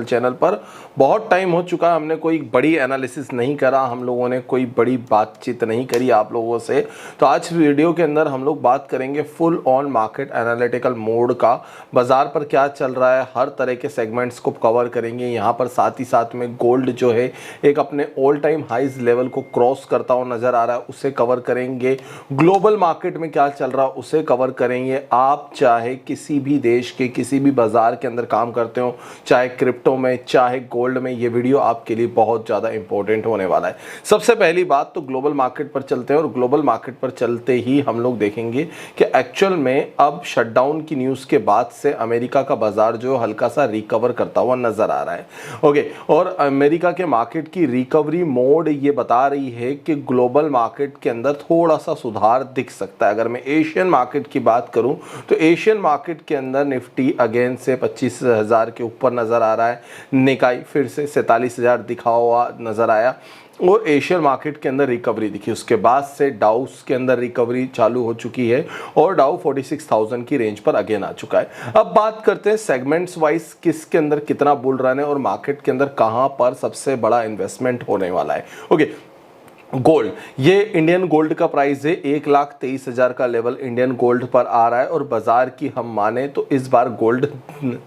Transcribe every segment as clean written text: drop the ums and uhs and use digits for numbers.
Channel पर। बहुत time हो चुका है, हमने कोई बड़ी एनालिसिस नहीं करा, हम लोगों ने कोई बड़ी बातचीत नहीं करी आप लोगों से। तो आज वीडियो के अंदर हम लोग बात करेंगे full on market analytical mode का, बाजार पर क्या चल रहा है, हर तरह के सेगमेंट्स को कवर करेंगे यहाँ पर। साथ ही साथ में गोल्ड जो है एक अपने ऑल टाइम हाइज लेवल को क्रॉस करता हुआ नजर आ रहा है, उसे कवर करेंगे। ग्लोबल मार्केट में क्या चल रहा है उसे कवर करेंगे। आप चाहे किसी भी देश के किसी भी बाजार के अंदर काम करते हो, चाहे क्रिप्टो में चाहे गोल्ड में, ये वीडियो आपके लिए बहुत ज़्यादा इंपॉर्टेंट होने वाला है। सबसे पहली बात तो ग्लोबल मार्केट पर चलते हैं और ग्लोबल मार्केट पर चलते ही हम लोग देखेंगे कि एक्चुअल में अब शटडाउन की न्यूज़ के बाद से अमेरिका का बाजार जो हल्का सा रिकवर करता हुआ नजर आ रहा है। ओके, और अमेरिका के मार्केट की रिकवरी मोड ये बता रही है कि ग्लोबल मार्केट के अंदर थोड़ा सा सुधार दिख सकता है। अगर मैं एशियन मार्केट की बात करूं तो एशियन मार्केट के अंदर निफ्टी अगेन से 25,000 के ऊपर नजर आ रहा है। निकाई फिर से 47,000 दिखा हुआ नजर आया और एशियन मार्केट के अंदर रिकवरी दिखी। उसके बाद से डाउस के अंदर रिकवरी चालू हो चुकी है और डाउ 46,000 की रेंज पर अगेन आ चुका है। अब बात करते हैं सेगमेंट्स वाइज किसके अंदर कितना बुल रन है और मार्केट के अंदर कहां पर सबसे बड़ा इन्वेस्टमेंट होने वाला है। ओके, गोल्ड, ये इंडियन गोल्ड का प्राइस है 1,23,000 का लेवल इंडियन गोल्ड पर आ रहा है। और बाजार की हम माने तो इस बार गोल्ड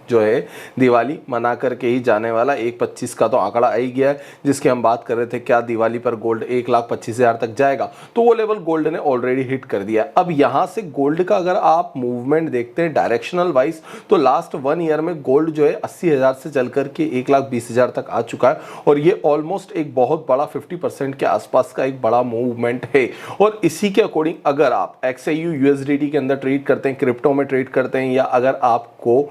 जो है दिवाली मना करके ही जाने वाला। 1,25,000 का तो आंकड़ा आ ही गया है, जिसकी हम बात कर रहे थे क्या दिवाली पर गोल्ड 1,25,000 तक जाएगा, तो वो लेवल गोल्ड ने ऑलरेडी हिट कर दिया। अब यहाँ से गोल्ड का अगर आप मूवमेंट देखते हैं डायरेक्शनल वाइज तो लास्ट 1 ईयर में गोल्ड जो है 80,000 से चल करके 1,20,000 तक आ चुका है और ये ऑलमोस्ट एक बहुत बड़ा 50% के आसपास का एक बड़ा मूवमेंट है। और इसी के अकॉर्डिंग अगर आप XAU USDT के अंदर ट्रेड करते हैं, क्रिप्टो में ट्रेड करते हैं, या अगर आपको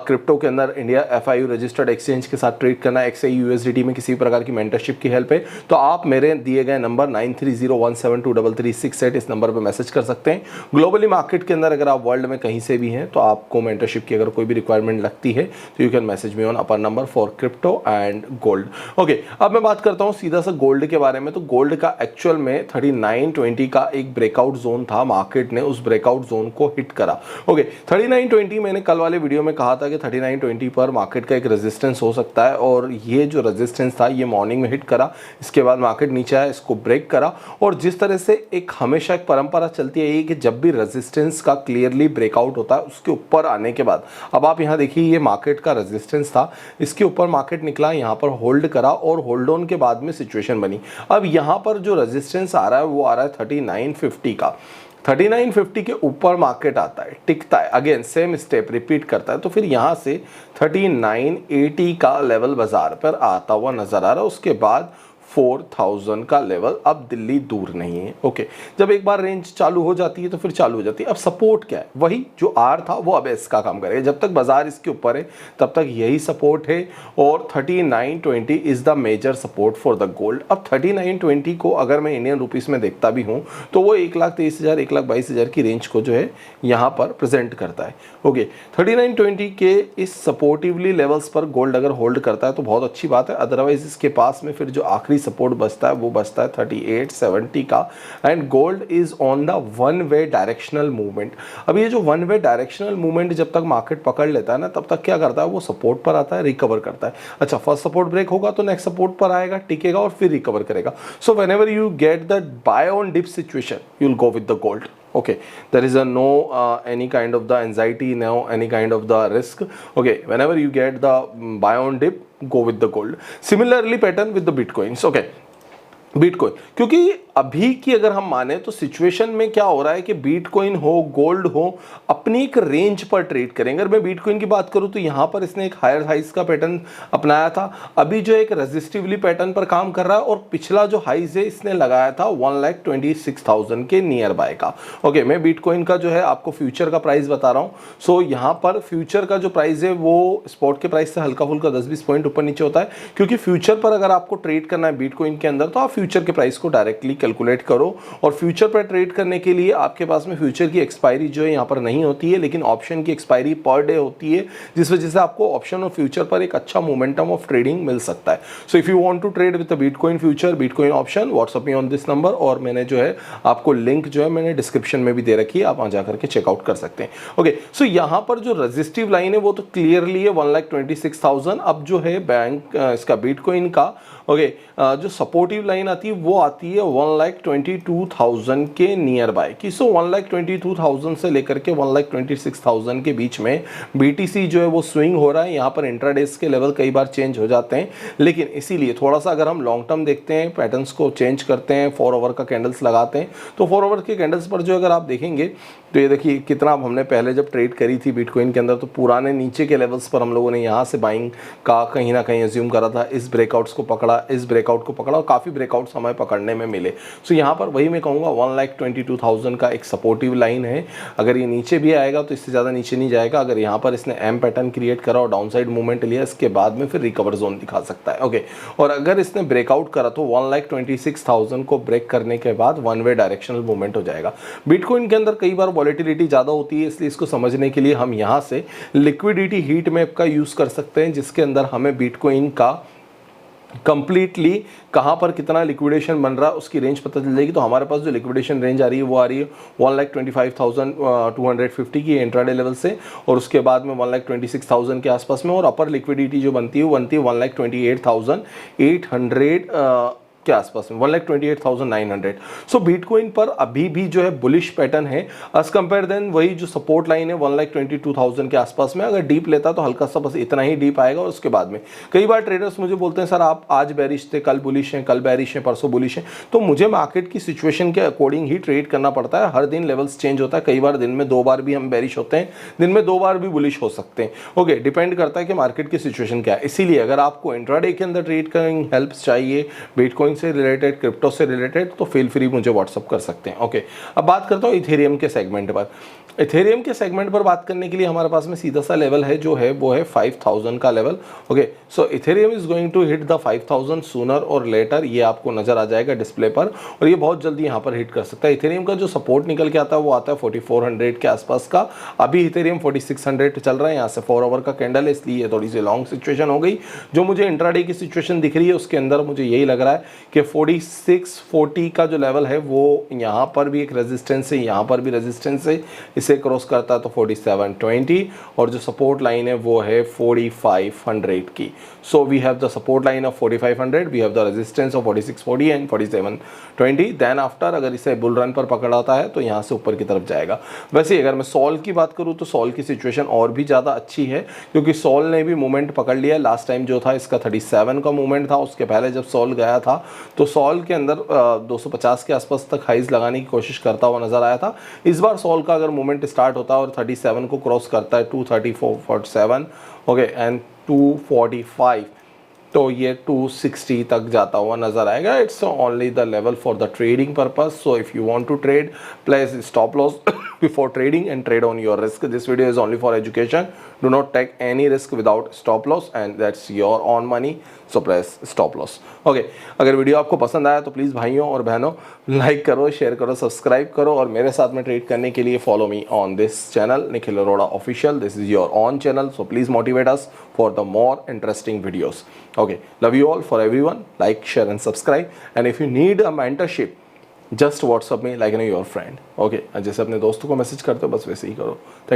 क्रिप्टो के अंदर इंडिया FIU रजिस्टर्ड एक्सचेंज के साथ ट्रेड करना है XAU USDT में किसी प्रकार की मेंटरशिप की हेल्प है, तो आप मेरे दिए गए नंबर 9301723368 इस नंबर पर मैसेज कर सकते हैं। ग्लोबली मार्केट के अंदर अगर आप वर्ल्ड में कहीं से भी हैं तो आपको मेंटरशिप की अगर कोई भी रिक्वायरमेंट लगती है तो you can message me on upper number for crypto and gold. Okay, अब मैं बात करता हूं सीधा सा गोल्ड के बारे में। तो गोल्ड का एक्चुअल में 3920 का एक ब्रेकआउट जोन था, मार्केट ने उस ब्रेकआउट जोन को हिट करा। ओके, 3920 मैंने कल वाले वीडियो में कहा था कि 3920 पर मार्केट का एक रेजिस्टेंस हो सकता है और ये जो रेजिस्टेंस था ये मॉर्निंग में हिट करा। इसके बाद मार्केट नीचे आया, इसको ब्रेक करा और जिस तरह से एक हमेशा एक परंपरा चलती है कि जब भी रेजिस्टेंस का क्लियरली ब्रेकआउट होता है उसके ऊपर आने के बाद, अब आप यहाँ देखिए ये मार्केट का रेजिस्टेंस था, इसके ऊपर मार्केट निकला, यहाँ पर होल्ड करा और होल्ड ऑन के बाद में सिचुएशन बनी। अब यहाँ पर जो रेजिस्टेंस आ रहा है वो आ रहा है 3950 का। 3950 के ऊपर मार्केट आता है, टिकता है, अगेन सेम स्टेप रिपीट करता है, तो फिर यहाँ से 3980 का लेवल बाजार पर आता हुआ नजर आ रहा है। उसके बाद 4000 का लेवल, अब दिल्ली दूर नहीं है। ओके, जब एक बार रेंज चालू हो जाती है तो फिर चालू हो जाती है। अब सपोर्ट क्या है, वही जो आर था वो अब इसका काम करेगा। जब तक बाजार इसके ऊपर है तब तक यही सपोर्ट है और 3920 is the major support for the gold. अब 3920 को अगर मैं इंडियन रुपीस में देखता भी हूँ तो वो 1,23,000 1,22,000 की रेंज को जो है यहाँ पर प्रेजेंट करता है। ओके, 3920 के इस सपोर्टिवली लेवल्स पर गोल्ड अगर होल्ड करता है तो बहुत अच्छी बात है। अदरवाइज इसके पास में फिर जो आखिरी सपोर्ट बचता है वो बचता है 3870 का and gold is on the one way directional movement. अब ये जो वन वे डायरेक्शनल मूवमेंट जब तक मार्केट पकड़ लेता है ना तब तक क्या करता है, वो सपोर्ट पर आता है, रिकवर करता है। अच्छा, फर्स्ट सपोर्ट ब्रेक होगा तो नेक्स्ट सपोर्ट पर आएगा, टिकेगा और फिर रिकवर करेगा। So whenever you get the buy on dip situation you will go with the gold. Okay, there is no any kind of the anxiety, no any kind of the risk. Okay, whenever you get the buy on dip, go with the gold. Similarly pattern with the bitcoins. Okay, bitcoin, क्योंकि अभी की अगर हम माने तो situation में क्या हो रहा है कि बिटकॉइन हो गोल्ड हो अपनी एक रेंज पर ट्रेड करेंगे। अगर मैं बिटकॉइन की बात करूं तो यहां पर इसने एक हायर हाइज का पैटर्न अपनाया था, अभी जो एक रेजिस्टिवली पैटर्न पर काम कर रहा है और पिछला जो हाइज है इसने लगाया था 1,26,000 के नियर बाय का। ओके, मैं बिटकॉइन का जो है आपको फ्यूचर का प्राइस बता रहा हूं। सो यहां पर फ्यूचर का जो प्राइस है वो स्पॉट के प्राइस से हल्का फुल्का 10-20 पॉइंट ऊपर नीचे होता है, क्योंकि फ्यूचर पर अगर आपको ट्रेड करना है बिटकॉइन के अंदर तो आप फ्यूचर के प्राइस को डायरेक्टली कैलकुलेट करो। और फ्यूचर पर ट्रेड करने के लिए आपके पास में फ्यूचर की एक्सपायरी जो है यहाँ पर नहीं होती है, लेकिन ऑप्शन की एक्सपायरी पर डे होती है, जिस वजह से आपको ऑप्शन और फ्यूचर पर एक अच्छा मोमेंटम ऑफ ट्रेडिंग मिल सकता है। So if you want to trade with bitcoin future, bitcoin option, WhatsApp me on this number, और मैंने जो है आपको लिंक जो है मैंने डिस्क्रिप्शन में भी दे रखी है, आप वहां जाकर के चेकआउट कर सकते हैं। ओके, सो यहाँ पर जो रजिस्टिव लाइन है वो तो क्लियरली है 1,26,000। अब जो है बैंक इसका बिटकॉइन का जो सपोर्टिव लाइन आती है वो आती है 1,22,000 के नियर बाय की। सो 1,22,000 से लेकर के 1,26,000 के बीच में बीटीसी जो है वो स्विंग हो रहा है। यहाँ पर इंट्राडेज के लेवल कई बार चेंज हो जाते हैं, लेकिन इसीलिए थोड़ा सा अगर हम लॉन्ग टर्म देखते हैं, पैटर्न्स को चेंज करते हैं, 4 आवर का कैंडल्स लगाते हैं, तो 4 आवर के कैंडल्स पर जो अगर आप देखेंगे तो ये देखिए कितना हमने पहले जब ट्रेड करी थी बिटकॉइन के अंदर, तो पुराने नीचे के लेवल्स पर हम लोगों ने यहाँ से बाइंग का कहीं ना कहीं अज्यूम करा था, इस ब्रेकआउट्स को पकड़ा, इस ब्रेकआउट को पकड़ा और काफ़ी ब्रेकआउट्स हमें पकड़ने में मिले। सो यहाँ पर वही मैं कहूँगा 1,22,000 का एक सपोर्टिव लाइन है। अगर ये नीचे भी आएगा तो इससे ज़्यादा नीचे नहीं जाएगा। अगर यहाँ पर इसने एम पैटर्न क्रिएट करा और डाउनसाइड मूवमेंट लिया, इसके बाद में फिर रिकवर जोन दिखा सकता है। ओके, और अगर इसने ब्रेकआउट करा तो 1,26,000 को ब्रेक करने के बाद वन वे डायरेक्शनल मूवमेंट हो जाएगा। बिटकॉइन के अंदर कई बार वॉलेटिलिटी ज़्यादा होती है, इसलिए इसको समझने के लिए हम यहाँ से लिक्विडिटी हीट मैप का यूज़ कर सकते हैं, जिसके अंदर हमें बिटकॉइन का कंप्लीटली कहाँ पर कितना लिक्विडेशन बन रहा है उसकी रेंज पता चल जाएगी। तो हमारे पास जो लिक्विडेशन रेंज आ रही है वो आ रही है 1,25,250 की इंट्राडे लेवल से, और उसके बाद में 1,26,000 के आसपास में, और अपर लिक्विडिटी जो बनती है 1,28,800 के आसपास में, 1,28,900। सो बिटकॉइन पर अभी भी जो है बुलिश पैटर्न है एज कंपेयर देन वही जो सपोर्ट लाइन है 1,22,000 के आसपास में। अगर डीप लेता तो हल्का सा बस इतना ही डीप आएगा, और उसके बाद में कई बार ट्रेडर्स मुझे बोलते हैं सर आप आज बेरिश थे, कल बुलिश हैं, कल बेरिश हैं, परसों बुलिश हैं। तो मुझे मार्केट की सिचुएशन के अकॉर्डिंग ही ट्रेड करना पड़ता है। हर दिन लेवल्स चेंज होता है, कई बार दिन में 2 बार भी हम बेरिश होते हैं, दिन में 2 बार भी बुलिश हो सकते हैं। ओके, डिपेंड करता है कि मार्केट की सिचुएशन क्या है। इसीलिए अगर आपको इंट्राडे के अंदर ट्रेड करने हेल्प चाहिए बिटकॉइन से रिलेटेड, क्रिप्टो से रिलेटेड, तो फील फ्री मुझे व्हाट्सअप कर सकते हैं। ओके, अब बात करता हूँ इथेरियम के सेगमेंट पर। इथेरियम के सेगमेंट पर बात करने के लिए हमारे पास में सीधा सा लेवल है जो है वो है 5,000 का level. Okay, so ethereum is going to hit the 5,000 sooner or later, ये आपको नजर आ जाएगा डिस्प्ले पर, और ये बहुत जल्दी यहाँ पर हिट कर सकता है। इथेरियम का जो सपोर्ट निकल के आता है वो आता है 4,400 के आसपास का। अभी इथेरियम 4,600 चल रहा है, यहाँ से 4 आवर का कैंडल है, इसलिए थोड़ी सी लॉन्ग सिचुएशन हो गई। जो मुझे इंट्राडे की सिचुएशन दिख रही है उसके अंदर मुझे यही लग रहा है कि 4640 का जो लेवल है वो यहाँ पर भी एक रेजिस्टेंस है, यहाँ पर भी रेजिस्टेंस है, इसे क्रॉस करता है तो 4720, और जो सपोर्ट लाइन है वो है 4500 की। So we have the support line of 4500, we have the resistance of 4640 and 4720। Then after अगर इसे बुल रन पर पकड़ाता है तो यहाँ से ऊपर की तरफ जाएगा। वैसे अगर मैं सॉल की बात करूँ तो सॉल की सिचुएशन और भी ज़्यादा अच्छी है, क्योंकि सॉल ने भी मूवमेंट पकड़ लिया। लास्ट टाइम जो था इसका 37 का मूवमेंट था, उसके पहले जब सॉल गया था तो सॉल के अंदर 250 के आसपास तक हाइज लगाने की कोशिश करता हुआ नजर आया था। इस बार सॉल का अगर मूवमेंट स्टार्ट होता है और 37 को क्रॉस करता है 234.47 ओके एंड 245, तो ये 260 तक जाता हुआ नजर आएगा। It's only the level for the trading purpose. So if you want to trade, place stop loss before trading and trade on your risk. This video is only for education. Do not take any risk without stop loss, and that's your own money. So press stop loss. Okay, अगर video आपको पसंद आया तो please भाइयों और बहनों like करो, share करो, सब्सक्राइब करो, और मेरे साथ में ट्रेड करने के लिए follow me on this channel Nikhil Arora official. This is your own channel, so please motivate us for the more interesting videos. Okay, love you all, for everyone, like, share and subscribe, and if you need a mentorship just WhatsApp me like your friend. Okay, जैसे अपने दोस्तों को message करते हो बस वैसे ही करो। Thank